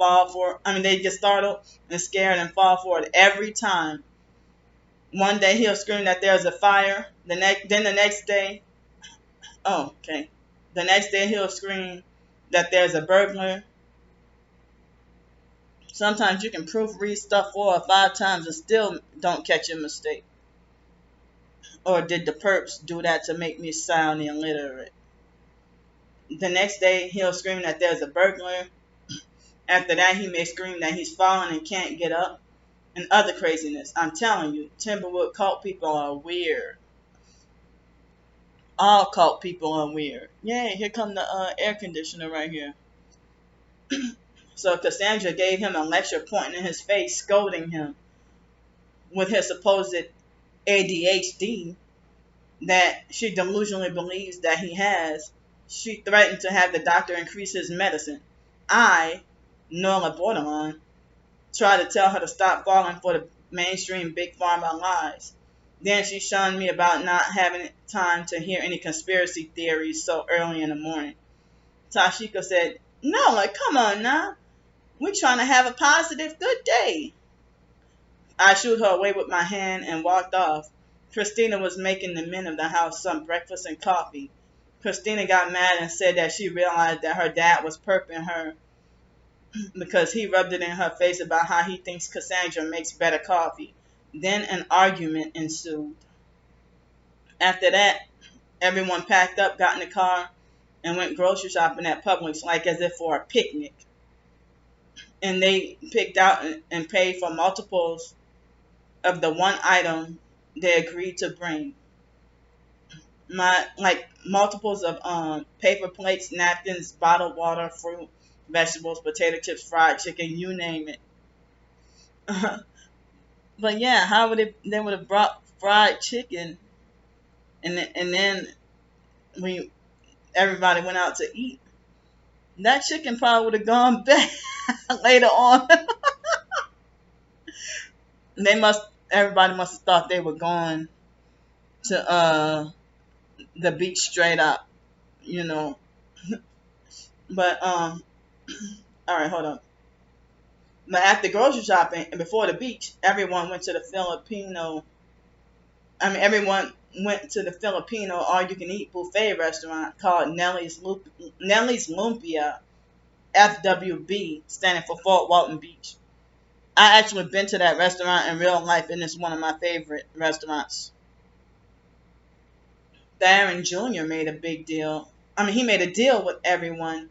they get startled and scared and fall for it every time. One day he'll scream that there's a fire. The next day he'll scream that there's a burglar. Sometimes you can proofread stuff 4 or 5 times and still don't catch a mistake. Or did the perps do that to make me sound illiterate? The next day he'll scream that there's a burglar. After that he may scream that he's fallen and can't get up. And other craziness. I'm telling you, Timberwood cult people are weird. All cult people are weird. Yay, here come the air conditioner right here. So Cassandra gave him a lecture pointing in his face, scolding him with his supposed ADHD that she delusionally believes that he has. She threatened to have the doctor increase his medicine. I, Nola Borderline, tried to tell her to stop falling for the mainstream big pharma lies. Then she shunned me about not having time to hear any conspiracy theories so early in the morning. Tashika said, "No, like, come on now. We're trying to have a positive, good day." I shooed her away with my hand and walked off. Christina was making the men of the house some breakfast and coffee. Christina got mad and said that she realized that her dad was perping her because he rubbed it in her face about how he thinks Cassandra makes better coffee. Then an argument ensued. After that, everyone packed up, got in the car, and went grocery shopping at Publix like as if for a picnic. And they picked out and paid for multiples of the one item they agreed to bring. My like multiples of paper plates, napkins, bottled water, fruit, vegetables, potato chips, fried chicken, you name it. But yeah, how would they would have brought fried chicken, and then we everybody went out to eat. That chicken probably would have gone bad later on. they must Everybody must have thought they were going to the beach straight up, you know. But all right, hold on. But after grocery shopping and before the beach, everyone went to the Filipino. Everyone went to the Filipino all-you-can-eat buffet restaurant called Nelly's Lumpia, FWB, standing for Fort Walton Beach. I actually been to that restaurant in real life, and it's one of my favorite restaurants. Darren Jr. made a big deal. He made a deal with everyone.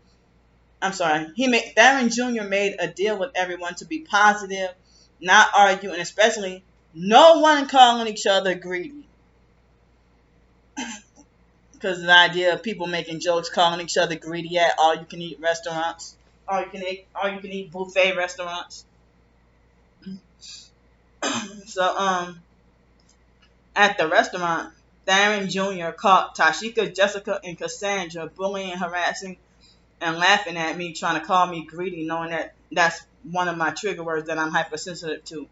Darren Jr. made a deal with everyone to be positive, not argue, and especially no one calling each other greedy. Because the idea of people making jokes calling each other greedy at all-you-can-eat restaurants, all-you-can-eat buffet restaurants. So at the restaurant, Darren Jr. caught Tashika, Jessica, and Cassandra bullying, harassing, and laughing at me, trying to call me greedy, knowing that that's one of my trigger words that I'm hypersensitive to.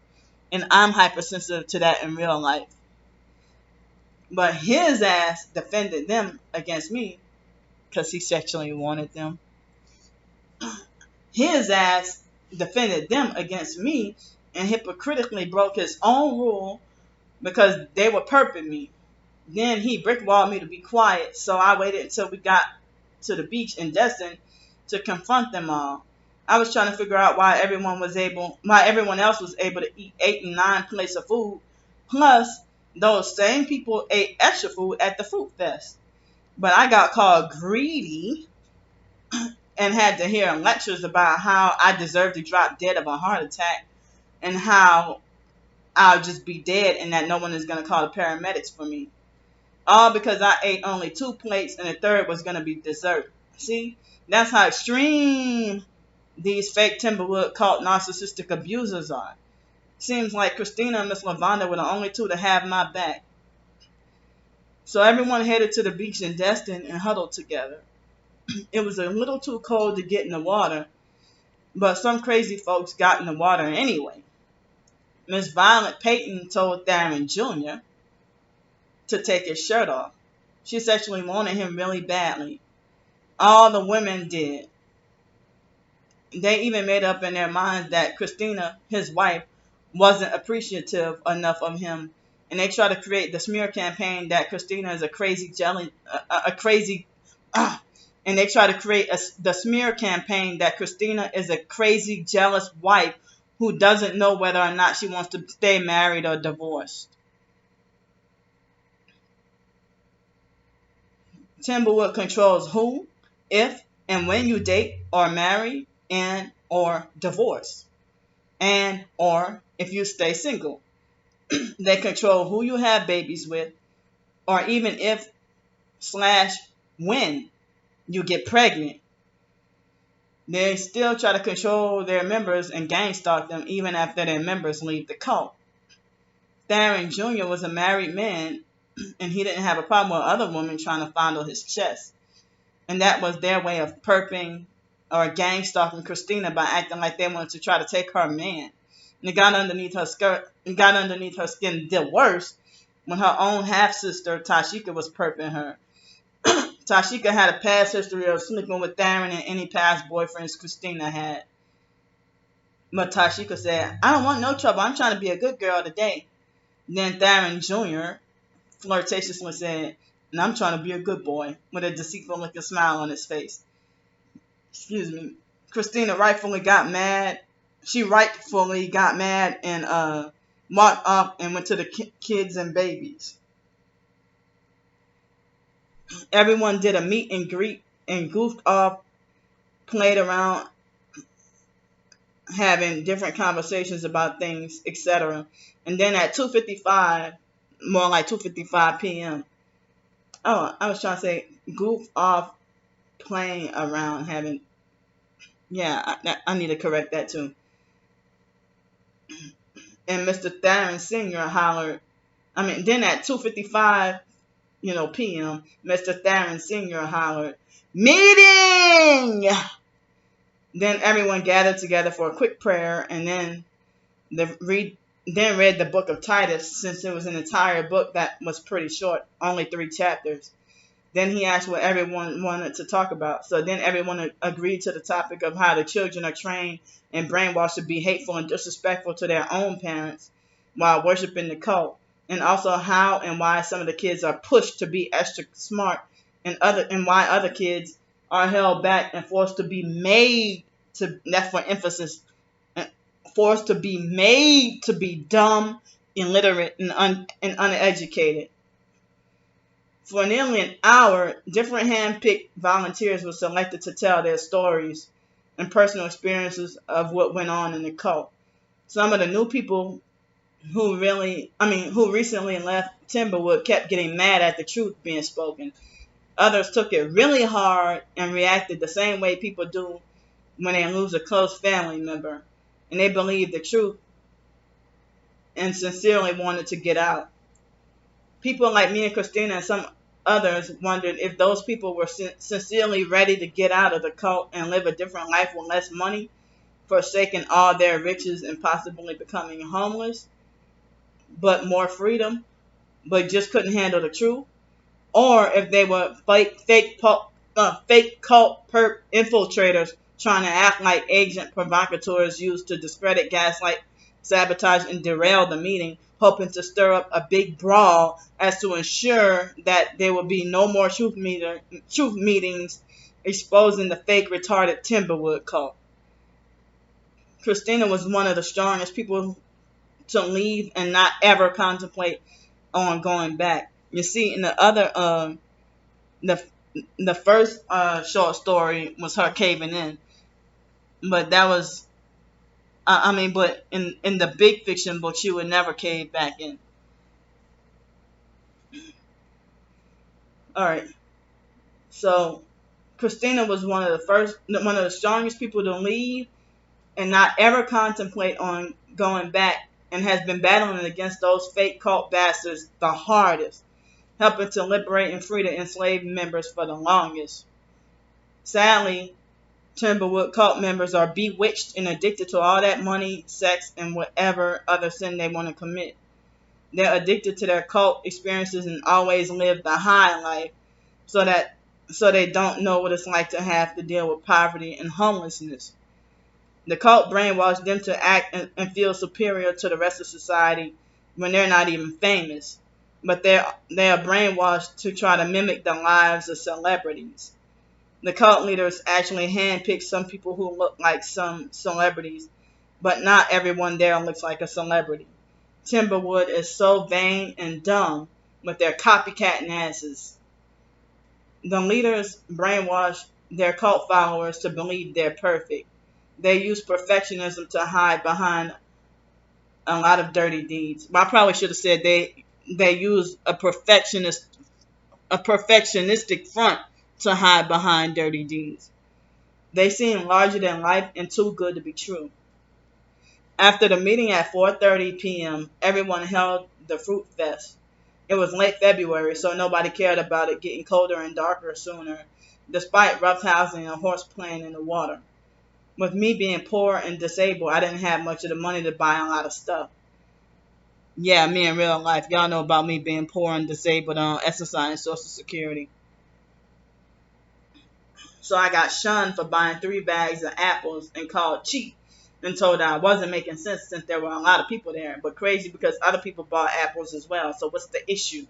And I'm hypersensitive to that in real life. But his ass defended them against me because he sexually wanted them. His ass defended them against me and hypocritically broke his own rule because they were perping me. Then he brickwalled me to be quiet, so I waited until we got to the beach in Destin to confront them all. I was trying to figure out why everyone else was able to eat 8 and 9 plates of food. Plus, those same people ate extra food at the Fruit Fest. But I got called greedy and had to hear lectures about how I deserve to drop dead of a heart attack and how I'll just be dead and that no one is going to call the paramedics for me. All because I ate only 2 plates and the third was going to be dessert. See, that's how extreme these fake Timberwood cult narcissistic abusers are. Seems like Christina and Miss Lavonda were the only two to have my back. So everyone headed to the beach in Destin and huddled together. It was a little too cold to get in the water, but some crazy folks got in the water anyway. Miss Violet Payton told Darren Jr. to take his shirt off. She sexually wanted him really badly. All the women did. They even made up in their minds that Christina, his wife, wasn't appreciative enough of him, and they tried to create the smear campaign that Christina is and they try to create the smear campaign that Christina is a crazy, jealous wife who doesn't know whether or not she wants to stay married or divorced. Timberwood controls who, if, and when you date or marry and or divorce, and or if you stay single. They control who you have babies with, or even if/when you get pregnant. They still try to control their members and gang stalk them even after their members leave the cult. Darren Jr. was a married man, and he didn't have a problem with other women trying to fondle his chest. And that was their way of perping or gang stalking Christina by acting like they wanted to try to take her man. And it got underneath her skirt, and got underneath her skin, did worse, when her own half-sister, Tashika, was perping her. Tashika had a past history of sleeping with Darren and any past boyfriends Christina had. But Tashika said, I don't want no trouble. I'm trying to be a good girl today. Then Darren Jr. flirtatiously said, and I'm trying to be a good boy, with a deceitful looking smile on his face. Excuse me. Christina rightfully got mad. She rightfully got mad and walked off and went to the kids and babies. Everyone did a meet and greet and goofed off, played around, having different conversations about things, etc. And then at 2:55, more like 2:55 p.m. Oh, I was trying to say goof off, playing around, having. Yeah, I need to correct that too. And Mr. Darren Sr. hollered. Then at 2:55, p.m., Mr. Darren Sr. hollered, "Meeting!" Then everyone gathered together for a quick prayer, and then read the book of Titus, since it was an entire book that was pretty short, only 3 chapters. Then he asked what everyone wanted to talk about. So then everyone agreed to the topic of how the children are trained and brainwashed to be hateful and disrespectful to their own parents while worshiping the cult, and also how and why some of the kids are pushed to be extra smart, and why other kids are held back and forced to be made to. That's for emphasis. Forced to be made to be dumb, illiterate, and uneducated. For nearly an hour, different hand-picked volunteers were selected to tell their stories and personal experiences of what went on in the cult. Some of the new people who recently left Timberwood kept getting mad at the truth being spoken. Others took it really hard and reacted the same way people do when they lose a close family member, and they believed the truth and sincerely wanted to get out. People like me and Christina and some others wondered if those people were sincerely ready to get out of the cult and live a different life with less money, forsaking all their riches and possibly becoming homeless, but more freedom, but just couldn't handle the truth, or if they were fake cult perp infiltrators trying to act like agent provocateurs used to discredit, gaslight, sabotage, and derail the meeting, hoping to stir up a big brawl as to ensure that there will be no more truth meetings exposing the fake retarded Timberwood cult. Christina was one of the strongest people to leave and not ever contemplate on going back. You see, in the other, the first short story was her caving in, but that was, but in the big fiction book, she would never cave back in. All right, so Christina was one of the strongest people to leave and not ever contemplate on going back, and has been battling against those fake cult bastards the hardest, helping to liberate and free the enslaved members for the longest. Sadly, Timberwood cult members are bewitched and addicted to all that money, sex, and whatever other sin they want to commit. They're addicted to their cult experiences and always live the high life, so they don't know what it's like to have to deal with poverty and homelessness. The cult brainwashed them to act and feel superior to the rest of society when they're not even famous, but they are brainwashed to try to mimic the lives of celebrities. The cult leaders actually handpicked some people who look like some celebrities, but not everyone there looks like a celebrity. Timberwood is so vain and dumb with their copycat asses. The leaders brainwash their cult followers to believe they're perfect. They use perfectionism to hide behind a lot of dirty deeds. Well, I probably should have said they use a perfectionistic front to hide behind dirty deeds. They seem larger than life and too good to be true. After the meeting at 4:30 p.m., everyone held the fruit fest. It was late February, so nobody cared about it getting colder and darker sooner, despite roughhousing and horse playing in the water. With me being poor and disabled, I didn't have much of the money to buy a lot of stuff. Yeah, me in real life. Y'all know about me being poor and disabled on SSI and Social Security. So I got shunned for buying 3 bags of apples and called cheap and told that I wasn't making sense since there were a lot of people there. But crazy because other people bought apples as well. So what's the issue?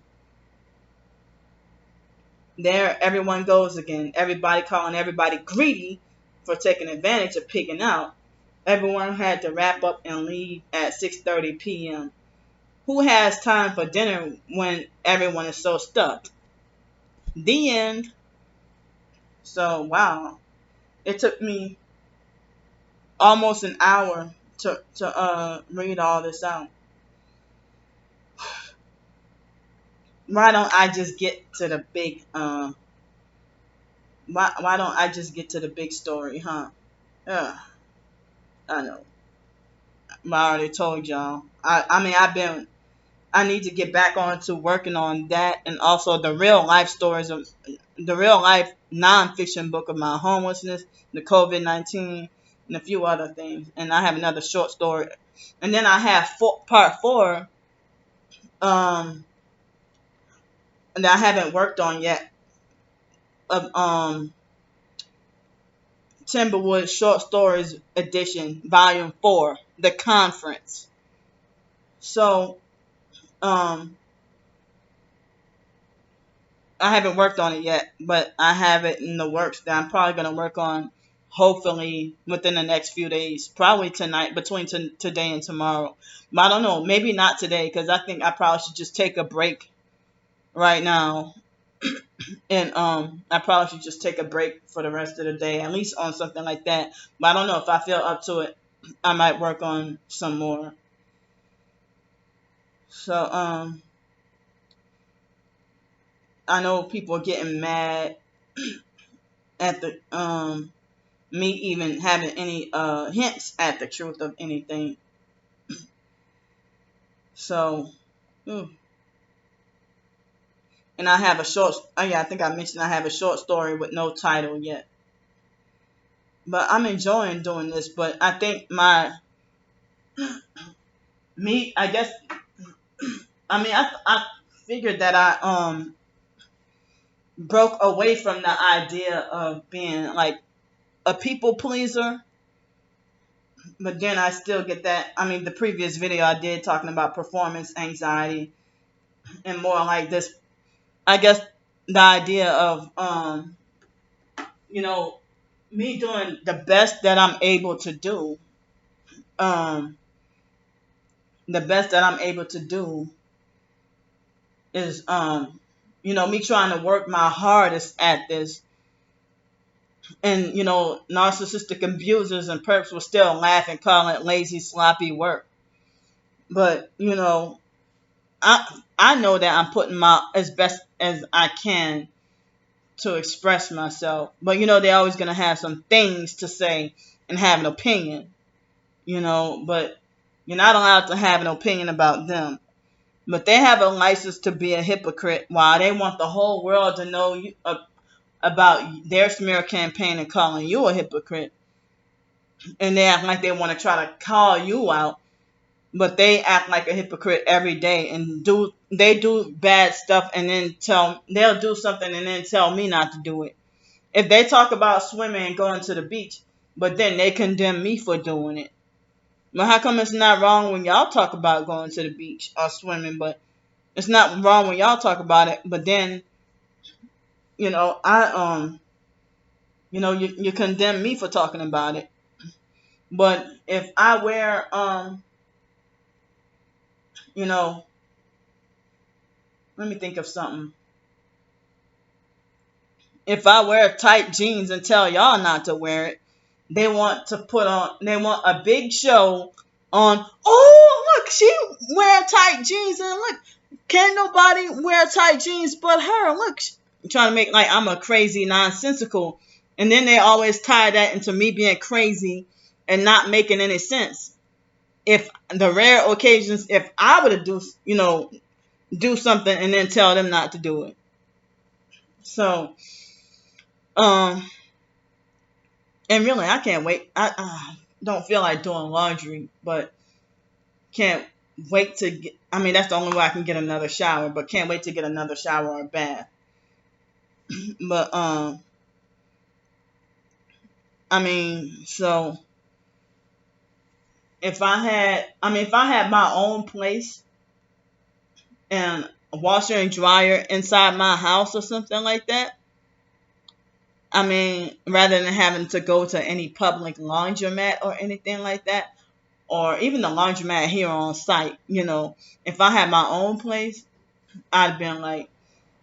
There, everyone goes again. Everybody calling everybody greedy for taking advantage of picking out. Everyone had to wrap up and leave at 6:30 p.m. Who has time for dinner when everyone is so stuffed? The end. So, wow. It took me almost an hour to read all this out. Why don't I just get to the big why don't I just get to the big story, huh? Ugh, I know. I already told y'all. I mean I need to get back on to working on that, and also the real life stories of the real life nonfiction book of my homelessness, the COVID-19, and a few other things. And I have another short story, and then I have part 4 that I haven't worked on yet of Timberwood Short Stories Edition, Volume 4, The Conference. So I haven't worked on it yet, but I have it in the works that I'm probably going to work on hopefully within the next few days. Probably tonight, between today and tomorrow. But I don't know, maybe not today, because I think I probably should just take a break right now. And I probably should just take a break for the rest of the day, at least on something like that. But I don't know, if I feel up to it, I might work on some more. So I know people are getting mad at the me even having any hints at the truth of anything. So, and I have a short. Oh yeah, I think I mentioned I have a short story with no title yet. But I'm enjoying doing this. But I think I guess. I mean, I figured that I broke away from the idea of being like a people pleaser. But then I still get that. I mean, the previous video I did talking about performance anxiety and more like this. I guess the idea of you know, me doing the best that I'm able to do. Um, the best that I'm able to do is me trying to work my hardest at this. And narcissistic abusers and perps will still laugh and call it lazy, sloppy work. But I know that I'm putting my as best as I can to express myself. But they're always gonna have some things to say and have an opinion. But you're not allowed to have an opinion about them. But they have a license to be a hypocrite while they want the whole world to know about their smear campaign and calling you a hypocrite. And they act like they want to try to call you out, but they act like a hypocrite every day and they do bad stuff and then they'll do something and then tell me not to do it. If they talk about swimming and going to the beach, but then they condemn me for doing it. Well, how come it's not wrong when y'all talk about going to the beach or swimming, but it's not wrong when y'all talk about it, but then, you condemn me for talking about it. But if I wear, let me think of something. If I wear tight jeans and tell y'all not to wear it, they want a big show on, oh, look, she wear tight jeans and look, can't nobody wear tight jeans but her. Look, trying to make like I'm a crazy nonsensical. And then they always tie that into me being crazy and not making any sense. If the rare occasions, if I were to do something and then tell them not to do it. So, and really, I can't wait. I don't feel like doing laundry, but can't wait to get, I mean, that's the only way I can get another shower, but can't wait to get another shower or bath. But, I mean, so if I had my own place and a washer and dryer inside my house or something like that, I mean, rather than having to go to any public laundromat or anything like that, or even the laundromat here on site, if I had my own place, I'd been like,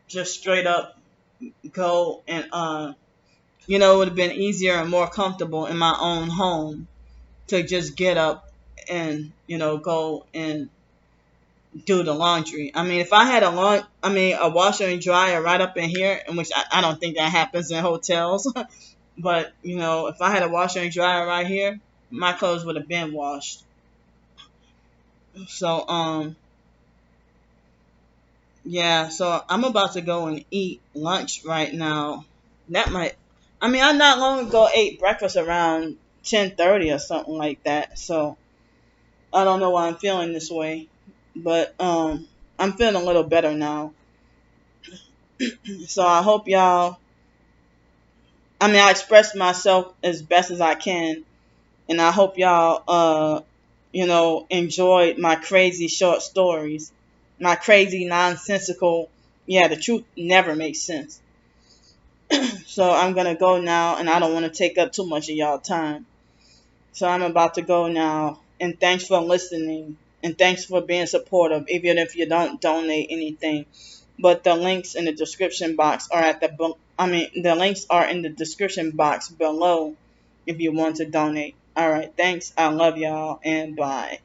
just straight up go and, it would have been easier and more comfortable in my own home to just get up and, go and do the laundry. I mean, if I had a washer and dryer right up in here, in which I don't think that happens in hotels, but if I had a washer and dryer right here, my clothes would have been washed. So yeah, so I'm about to go and eat lunch right now. That might, I mean, I not long ago ate breakfast around 10:30 or something like that. So I don't know why I'm feeling this way, but I'm feeling a little better now. So I hope y'all. I mean, I express myself as best as I can, and I hope y'all enjoyed my crazy short stories, my crazy nonsensical. Yeah, the truth never makes sense. So I'm gonna go now, and I don't want to take up too much of y'all time. So I'm about to go now, and thanks for listening, and thanks for being supportive, even if you don't donate anything. But the links in the description box are the links are in the description box below if you want to donate. All right, thanks. I love y'all, and bye.